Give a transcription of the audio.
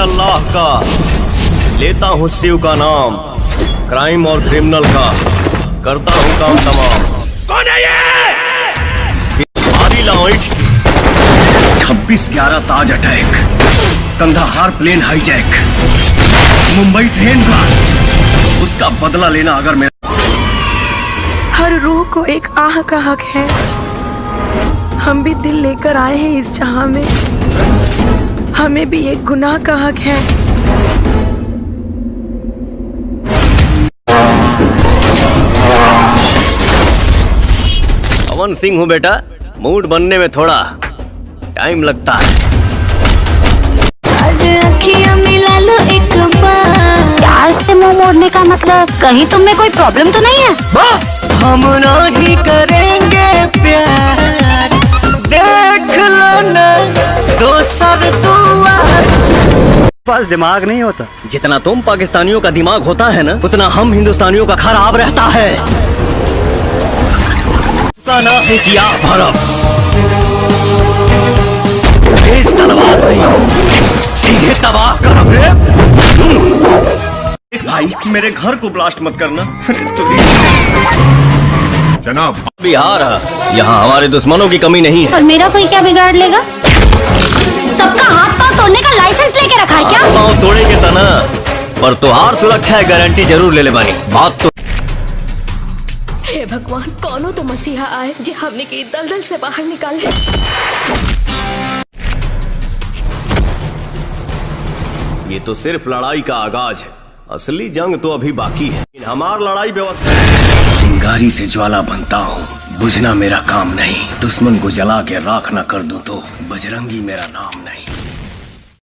अल्लाह का, लेता हूँ शिव का नाम, क्राइम और क्रिमिनल का करता हूँ काम तमाम। कौन है ये? भारी light 26/11 Taj attack, Kandahar plane hijack, Mumbai train blast, उसका बदला लेना अगर मेरा। हर रूह को एक आह का हक है, हम भी दिल लेकर आए हैं इस जहां में, हमें भी एक गुनाह का हक है। पवन सिंह हूँ बेटा, मूड बनने में थोड़ा टाइम लगता है। आज अखियां मिला लो एक बार। प्यार से मुंह मोड़ने का मतलब कहीं तुम में कोई प्रॉब्लम तो नहीं है? बस हम नहीं करेंगे प्यार, देख लो ना दोसर दुआर। पास दिमाग नहीं होता। जितना तुम पाकिस्तानियों का दिमाग होता है ना, उतना हम हिंदुस्तानियों का खराब रहता है। ना है किया भरम, तेज तलवार नहीं, सीधे तबाह करब रे। भाई मेरे घर को ब्लास्ट मत करना। जनाब बिहार है, यहाँ हमारे दुश्मनों की कमी नहीं है। और मेरा कोई क्या बिगाड़ लेगा? सबका हाथ पांव तोड़ने का लाइसेंस लेके रखा है क्या? पाँव तोड़ेंगे तना, पर तुहार सुरक्षा है गारंटी जरूर ले ले बानी। बात तो हे भगवान, कौनो तो मसीहा आए जो हमने के दलदल से बाहर निकाले। ये तो सिर्फ लड़ाई का आगाज है, असली जंग तो अभी बाकी है। हमार लड़ाई व्यवस्था चिंगारी से ज्वाला बनता हूँ, बुझना मेरा काम नहीं। दुश्मन को जला के राख न कर दूं तो बजरंगी मेरा नाम नहीं।